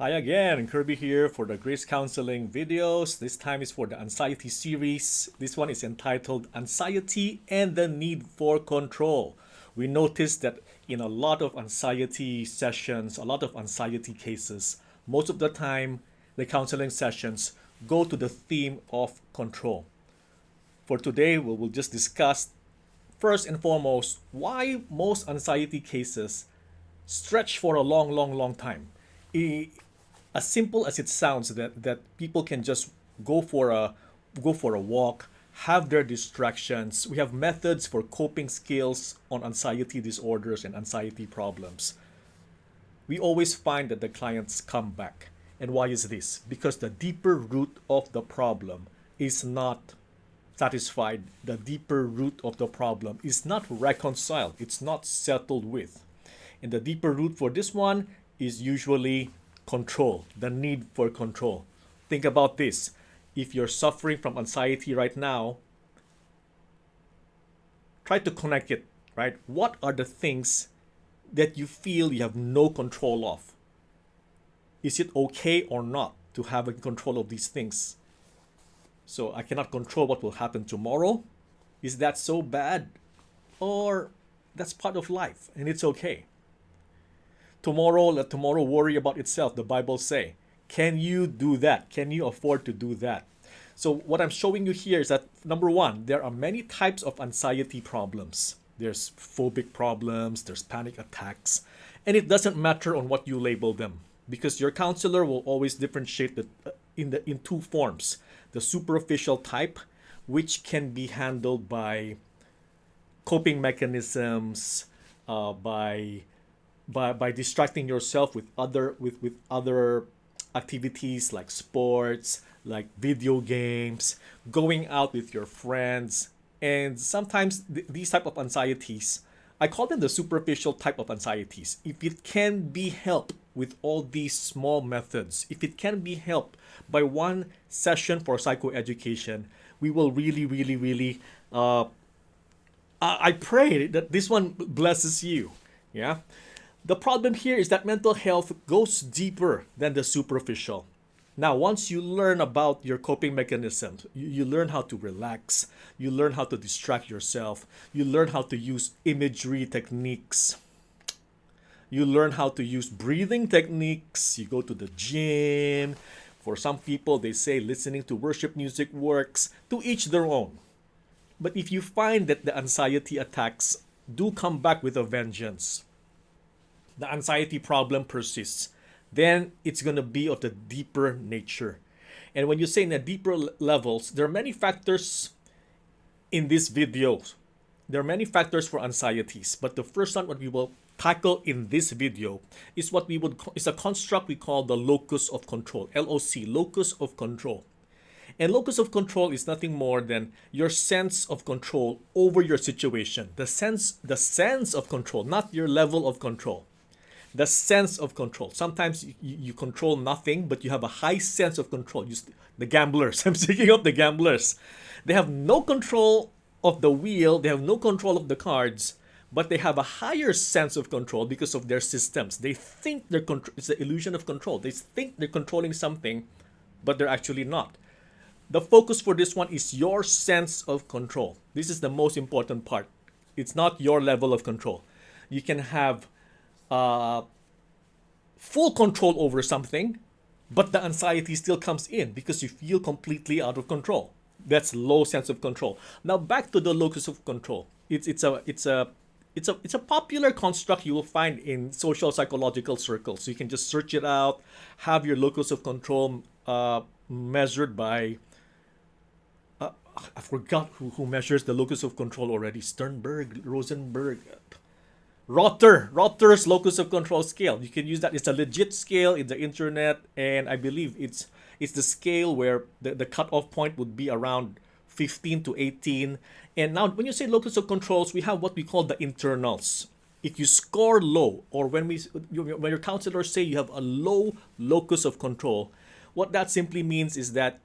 Hi again, Kirby here for the Grace Counseling videos. This time is for the anxiety series. This one is entitled Anxiety and the Need for Control. We noticed that in a lot of anxiety sessions, a lot of anxiety cases, most of the time the counseling sessions go to the theme of control. For today, we will just discuss first and foremost why most anxiety cases stretch for a long time. As simple as it sounds, that people can just go for a go for a walk, have their distractions. We have methods for coping skills on anxiety disorders and anxiety problems. We always find that the clients come back. And why is this? Because the deeper root of the problem is not satisfied. The deeper root of the problem is not reconciled. It's not settled with. And the deeper root for this one is usually control, the need for control. Think about this. If you're suffering from anxiety right now, try to connect it, right? What are the things that you feel you have no control of? Is it okay or not to have control of these things? So I cannot control what will happen tomorrow. Is that so bad? Or that's part of life and it's okay? Tomorrow, let tomorrow worry about itself, the Bible say. Can you do that? Can you afford to do that? So what I'm showing you here is that number one, there are many types of anxiety problems. There's phobic problems, there's panic attacks, and it doesn't matter on what you label them because your counselor will always differentiate in two forms. The superficial type, which can be handled by coping mechanisms, by distracting yourself with other activities like sports, like video games, going out with your friends, and sometimes these type of anxieties, I call them the superficial type of anxieties. If it can be helped with all these small methods, if it can be helped by one session for psychoeducation, we will really I pray that this one blesses you. Yeah. The problem here is that mental health goes deeper than the superficial. Now, once you learn about your coping mechanisms, you learn how to relax, you learn how to distract yourself, you learn how to use imagery techniques, you learn how to use breathing techniques, you go to the gym. For some people, they say listening to worship music works, to each their own. But if you find that the anxiety attacks do come back with a vengeance, the anxiety problem persists, then it's going to be of the deeper nature. And when you say in the deeper levels, there are many factors in this video. There are many factors for anxieties, but the first one what we will tackle in this video is what we would is a construct we call the locus of control, LOC, locus of control. And locus of control is nothing more than your sense of control over your situation. The sense of control, not your level of control. The sense of control. Sometimes you control nothing, but you have a high sense of control. The gamblers. I'm speaking of the gamblers. They have no control of the wheel. They have no control of the cards, but they have a higher sense of control because of their systems. They think it's the illusion of control. They think they're controlling something, but they're actually not. The focus for this one is your sense of control. This is the most important part. It's not your level of control. You can have full control over something, but the anxiety still comes in because you feel completely out of control. That's low sense of control. Now back to the locus of control. It's a popular construct you will find in social psychological circles. So you can just search it out, have your locus of control measured by. I forgot who measures the locus of control already. Sternberg, Rosenberg. Rotter's locus of control scale. You can use that. It's a legit scale in the internet, and I believe it's the scale where the cutoff point would be around 15 to 18. And now, when you say locus of controls, we have what we call the internals. If you score low, or when your counselors say you have a low locus of control, what that simply means is that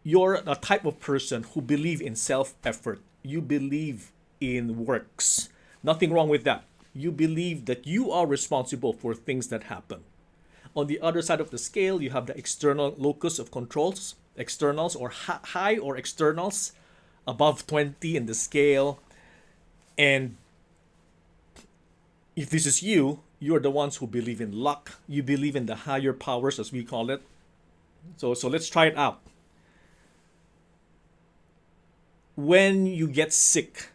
you're a type of person who believe in self-effort. You believe in works. Nothing wrong with that. You believe that you are responsible for things that happen. On the other side of the scale, you have the external locus of controls, externals or high or externals, above 20 in the scale. And if this is you, you're the ones who believe in luck. You believe in the higher powers, as we call it. So let's try it out. When you get sick,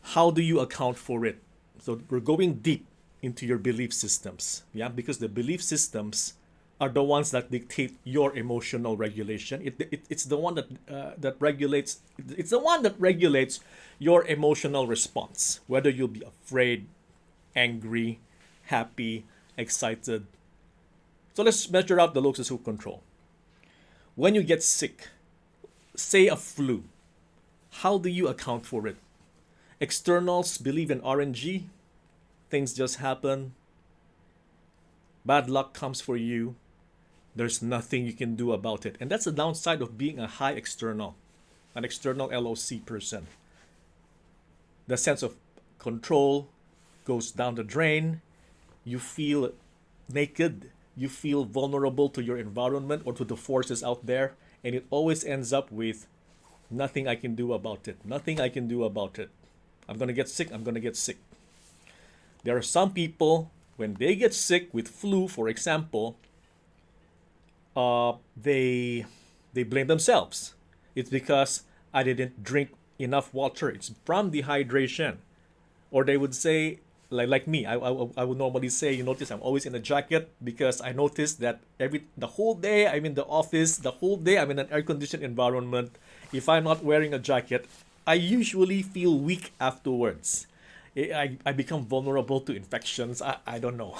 how do you account for it? So we're going deep into your belief systems, yeah, because the belief systems are the ones that dictate your emotional regulation. It's the one that regulates. It's the one that regulates your emotional response, whether you'll be afraid, angry, happy, excited. So let's measure out the locus of control. When you get sick, say a flu, how do you account for it? Externals believe in RNG. Things just happen. Bad luck comes for you. There's nothing you can do about it. And that's the downside of being a high external, an external LOC person. The sense of control goes down the drain. You feel naked. You feel vulnerable to your environment or to the forces out there. And it always ends up with nothing I can do about it. Nothing I can do about it. I'm going to get sick. I'm going to get sick. There are some people, when they get sick with flu, for example, they blame themselves. It's because I didn't drink enough water. It's from dehydration. Or they would say, like me, I would normally say, you notice I'm always in a jacket because I noticed that the whole day I'm in the office, the whole day I'm in an air-conditioned environment. If I'm not wearing a jacket, I usually feel weak afterwards. I become vulnerable to infections. I don't know.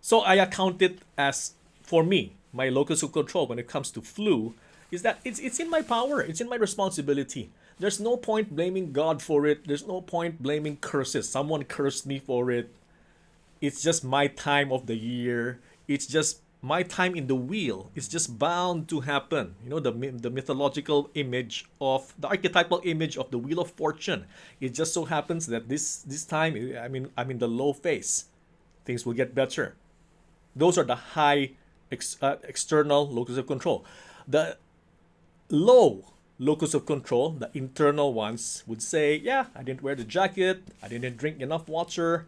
So I account it as, for me, my locus of control when it comes to flu is that it's in my power. It's in my responsibility. There's no point blaming God for it. There's no point blaming curses. Someone cursed me for it. It's just my time of the year. It's just my time in the wheel. It's just bound to happen. You know, the mythological image of the archetypal image of the wheel of fortune. It just so happens that this time I'm in the low phase. Things will get better. Those are the high external locus of control. The low locus of control, the internal ones, would say, yeah, I didn't wear the jacket, I didn't drink enough water,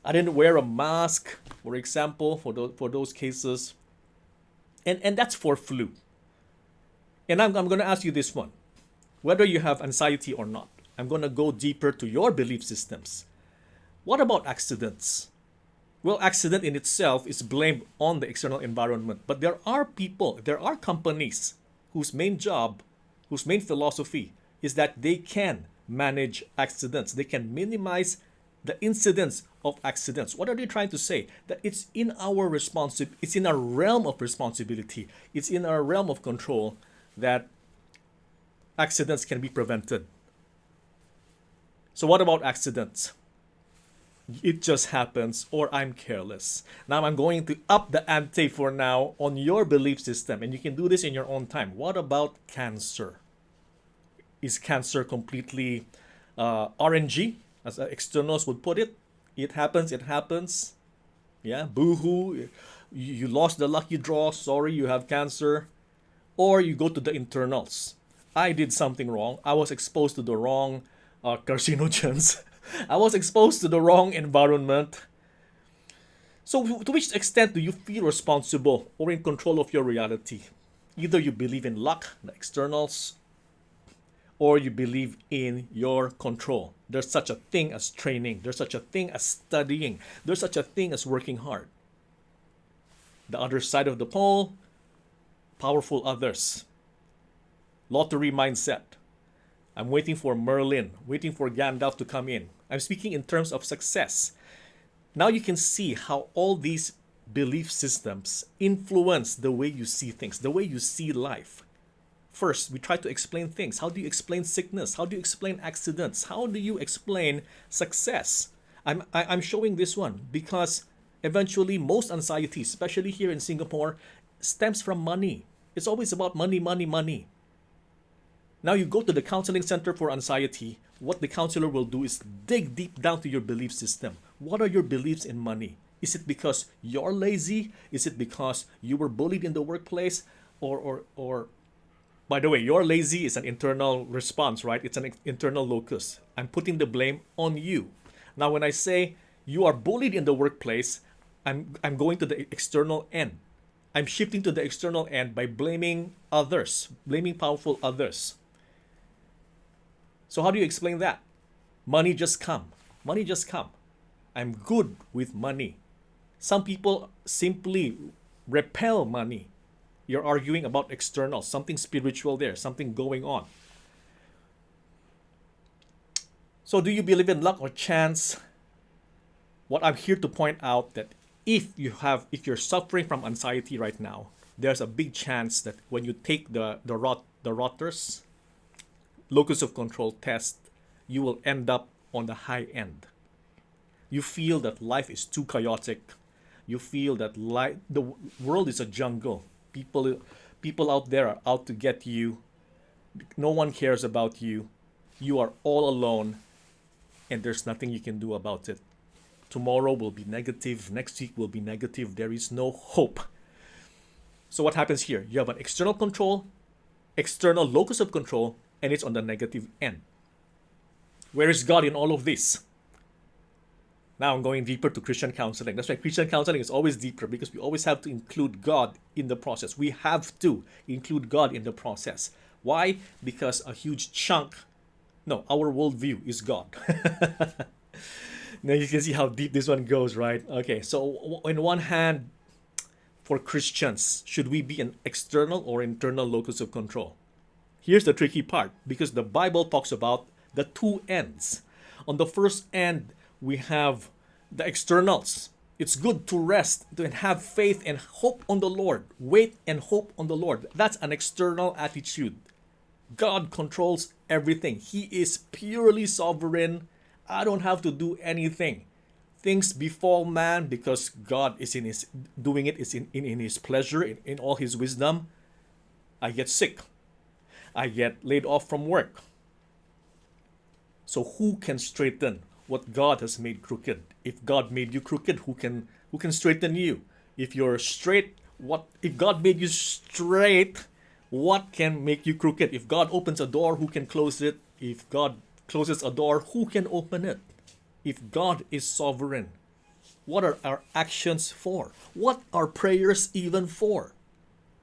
I didn't wear a mask, for example, for those cases. And that's for flu. And I'm going to ask you this one. Whether you have anxiety or not, I'm going to go deeper to your belief systems. What about accidents? Well, accident in itself is blamed on the external environment. But there are people, there are companies whose main job, whose main philosophy is that they can manage accidents. They can minimize the incidence of accidents. What are they trying to say? That it's in our it's in our realm of responsibility. It's in our realm of control that accidents can be prevented. So what about accidents? It just happens, or I'm careless. Now I'm going to up the ante for now on your belief system, and you can do this in your own time. What about cancer? Is cancer completely RNG, as externals would put it? It happens, it happens. Yeah, boo-hoo. You lost the lucky draw. Sorry, you have cancer. Or you go to the internals. I did something wrong. I was exposed to the wrong carcinogens. I was exposed to the wrong environment. So to which extent do you feel responsible or in control of your reality? Either you believe in luck, the externals, or you believe in your control. There's such a thing as training. There's such a thing as studying. There's such a thing as working hard. The other side of the pole, powerful others. Lottery mindset. I'm waiting for Merlin, waiting for Gandalf to come in. I'm speaking in terms of success. Now you can see how all these belief systems influence the way you see things, the way you see life. First, we try to explain things. How do you explain sickness? How do you explain accidents? How do you explain success? I'm showing this one because eventually most anxiety, especially here in Singapore, stems from money. It's always about money, money, money. Now you go to the Counseling Center for Anxiety. What the counselor will do is dig deep down to your belief system. What are your beliefs in money? Is it because you're lazy? Is it because you were bullied in the workplace? Or by the way, you're lazy is an internal response, right? It's an internal locus. I'm putting the blame on you. Now, when I say you are bullied in the workplace, I'm going to the external end. I'm shifting to the external end by blaming others, blaming powerful others. So how do you explain that? Money just come. Money just come. I'm good with money. Some people simply repel money. You're arguing about external, something spiritual there, something going on. So do you believe in luck or chance? What I'm here to point out that if you're suffering from anxiety right now, there's a big chance that when you take the Rotter's Locus of Control test, you will end up on the high end. You feel that life is too chaotic. You feel that the world is a jungle. People out there are out to get you. No one cares about you. You are all alone, and there's nothing you can do about it. Tomorrow will be negative. Next week will be negative. There is no hope. So what happens here? You have an external control, external locus of control, and it's on the negative end. Where is God in all of this? Now I'm going deeper to Christian counseling. That's why Christian counseling is always deeper, because we always have to include God in the process. We have to include God in the process. Why? Because a huge chunk, no, our worldview is God. Now you can see how deep this one goes, right? Okay, so on one hand, for Christians, should we be an external or internal locus of control? Here's the tricky part, because the Bible talks about the two ends. On the first end, we have the externals. It's good to rest and have faith and hope on the Lord. Wait and hope on the Lord. That's an external attitude. God controls everything. He is purely sovereign. I don't have to do anything. Things befall man because God is in his doing it is in his pleasure, in all his wisdom. I get sick. I get laid off from work. So who can straighten what God has made crooked? If God made you crooked, who can straighten you? If you're straight, if God made you straight, what can make you crooked? If God opens a door, who can close it? If God closes a door, who can open it? If God is sovereign, what are our actions for? What are prayers even for?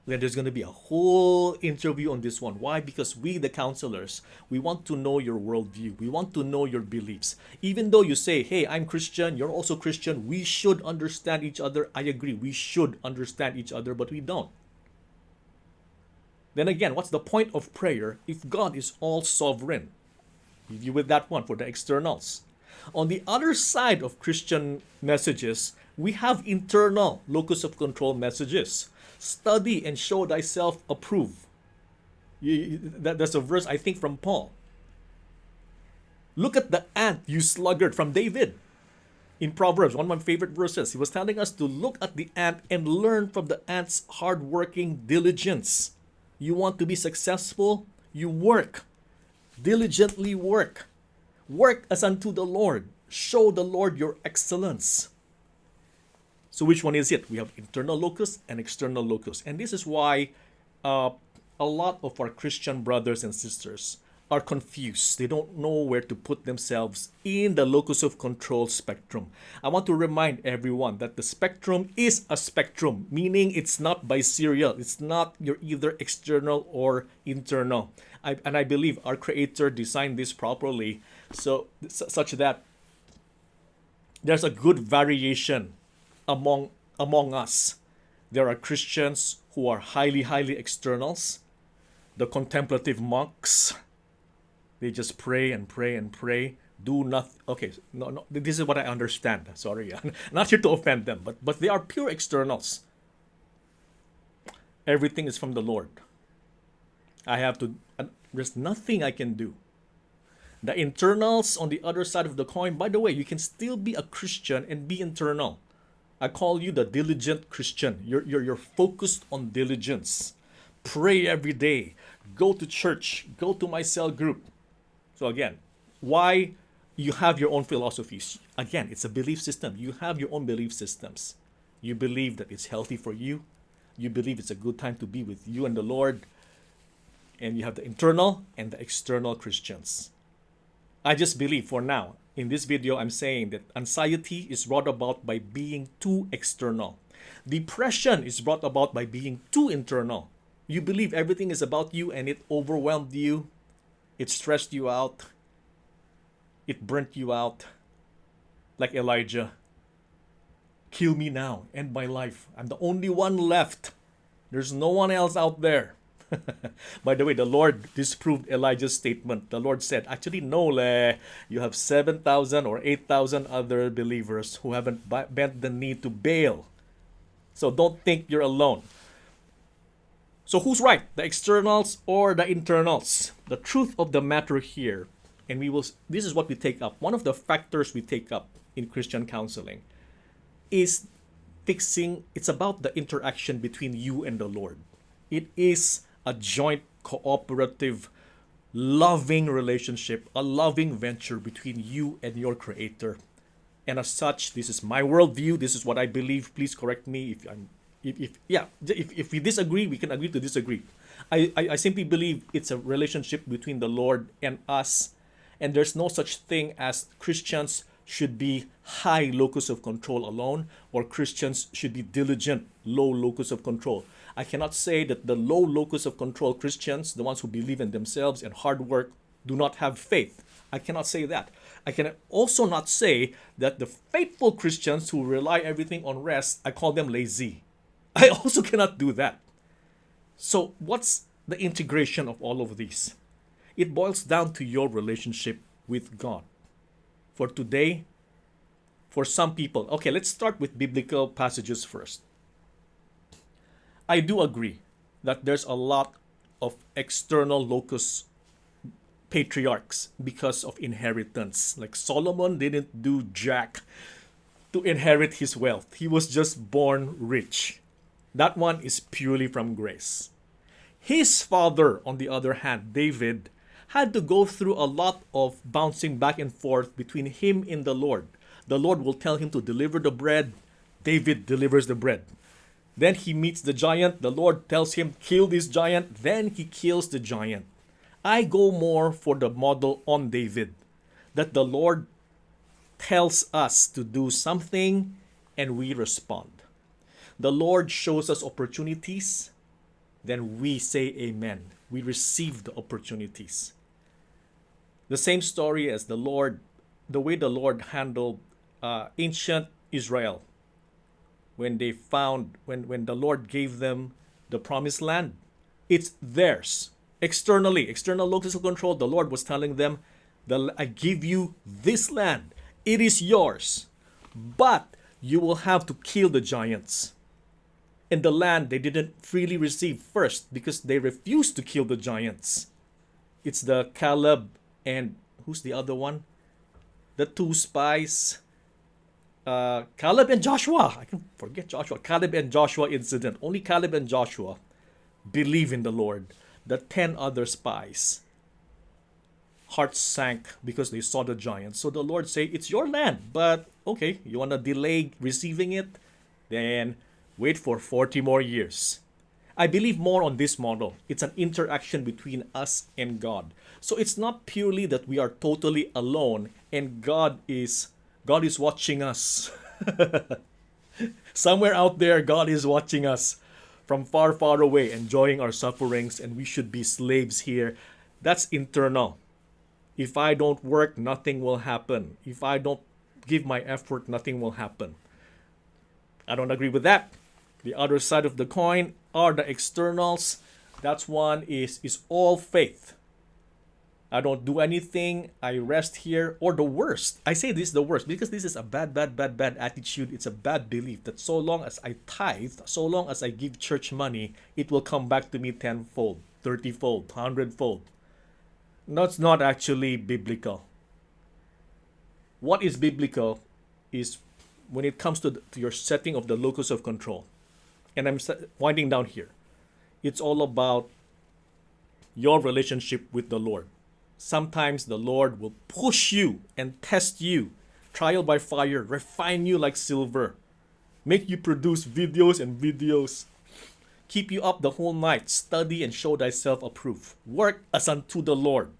Then there's going to be a whole interview on this one. Why? Because we, the counselors, we want to know your worldview. We want to know your beliefs. Even though you say, hey, I'm Christian, you're also Christian, we should understand each other. I agree, we should understand each other, but we don't. Then again, what's the point of prayer if God is all sovereign? Leave you with that one for the externals. On the other side of Christian messages, we have internal locus of control messages. Study and show thyself approved. That's a verse, I think, from Paul. Look at the ant, you sluggard, from David. In Proverbs, one of my favorite verses, he was telling us to look at the ant and learn from the ant's hardworking diligence. You want to be successful? You work. Diligently work. Work as unto the Lord. Show the Lord your excellence. So which one is it? We have internal locus and external locus. And this is why a lot of our Christian brothers and sisters are confused. They don't know where to put themselves in the locus of control spectrum. I want to remind everyone that the spectrum is a spectrum, meaning it's not biserial. It's not you're either external or internal. I believe our Creator designed this properly such that there's a good variation among us. There are Christians who are highly externals, the contemplative monks. They just pray and pray and pray, do nothing. Okay, no, this is what I understand. Sorry, I'm not here to offend them, but they are pure externals. Everything is from the Lord. There's nothing I can do. The internals on the other side of the coin, by the way, you can still be a Christian and be internal. I call you the diligent Christian. You're focused on diligence. Pray every day. Go to church. Go to my cell group. So again, why You have your own philosophies. Again, it's a belief system. You have your own belief systems. You believe that it's healthy for you. You believe it's a good time to be with you and the Lord. And you have the internal and the external Christians. I just believe for now, in this video, I'm saying that anxiety is brought about by being too external. Depression is brought about by being too internal. You believe everything is about you and it overwhelmed you. It stressed you out. It burnt you out. Like Elijah. Kill me now. End my life. I'm the only one left. There's no one else out there. By the way, the Lord disproved Elijah's statement. The Lord said, actually, no, you have 7,000 or 8,000 other believers who haven't bent the knee to Baal. So don't think you're alone. So who's right? The externals or the internals? The truth of the matter here, and this is what we take up. One of the factors we take up in Christian counseling is it's about the interaction between you and the Lord. It is a joint, cooperative, loving relationship, a loving venture between you and your Creator. And as such, this is my worldview. This is what I believe. Please correct me if we disagree, we can agree to disagree. I simply believe it's a relationship between the Lord and us, and there's no such thing as Christians should be high locus of control alone, or Christians should be diligent, low locus of control. I cannot say that the low locus of control Christians, the ones who believe in themselves and hard work, do not have faith. I cannot say that. I can also not say that the faithful Christians who rely everything on rest, I call them lazy. I also cannot do that. So what's the integration of all of these? It boils down to your relationship with God. For today, for some people, okay, let's start with biblical passages first. I do agree that there's a lot of external locus patriarchs because of inheritance. Like Solomon didn't do jack to inherit his wealth. He was just born rich. That one is purely from grace. His father, on the other hand, David, had to go through a lot of bouncing back and forth between him and the Lord. The Lord will tell him to deliver the bread. David delivers the bread. Then he meets the giant. The Lord tells him, kill this giant. Then he kills the giant. I go more for the model on David, that the Lord tells us to do something and we respond. The Lord shows us opportunities, then we say amen. We receive the opportunities. The same story as the way the Lord handled ancient Israel when the Lord gave them the promised land. It's theirs. Externally, external locus of control, the Lord was telling them, I give you this land. It is yours. But you will have to kill the giants. And the land they didn't freely receive first because they refused to kill the giants. It's the Caleb and who's the other one? The two spies. Caleb and Joshua. I can forget Joshua. Caleb and Joshua incident. Only Caleb and Joshua believe in the Lord. The 10 other spies, hearts sank because they saw the giants. So the Lord said, it's your land, but okay, you want to delay receiving it? Then wait for 40 more years. I believe more on this model. It's an interaction between us and God. So it's not purely that we are totally alone and God is watching us. Somewhere out there, God is watching us from far, far away, enjoying our sufferings, and we should be slaves here. That's internal. If I don't work, nothing will happen. If I don't give my effort, nothing will happen. I don't agree with that. The other side of the coin are the externals. That's one is all faith. I don't do anything. I rest here. Or the worst. I say this is the worst because this is a bad attitude. It's a bad belief that so long as I tithe, so long as I give church money, it will come back to me 10-fold, 30-fold, 100-fold. That's not actually biblical. What is biblical is when it comes to your setting of the locus of control. And I'm winding down here. It's all about your relationship with the Lord. Sometimes the Lord will push you and test you, trial by fire, refine you like silver, make you produce videos and videos, keep you up the whole night, study and show thyself approved. Work as unto the Lord.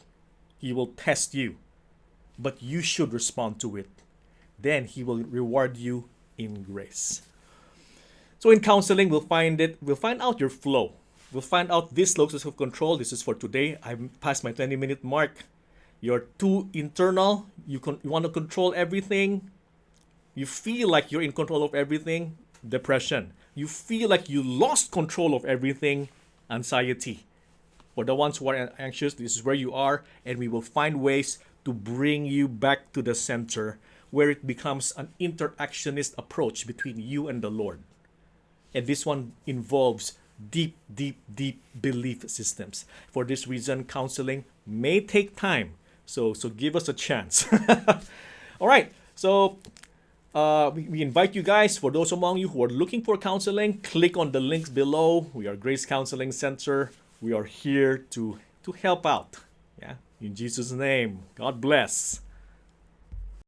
He will test you, but you should respond to it. Then He will reward you in grace. So in counseling, we'll find out your flow. We'll find out this locus of control. This is for today. I'm past my 20-minute mark. You're too internal. You want to control everything. You feel like you're in control of everything. Depression. You feel like you lost control of everything. Anxiety. For the ones who are anxious, this is where you are, and we will find ways to bring you back to the center where it becomes an interactionist approach between you and the Lord. And this one involves deep, deep, deep belief systems. For this reason, counseling may take time. So give us a chance. All right. So we invite you guys, for those among you who are looking for counseling, click on the links below. We are Grace Counseling Center. We are here to help out. Yeah. In Jesus' name, God bless.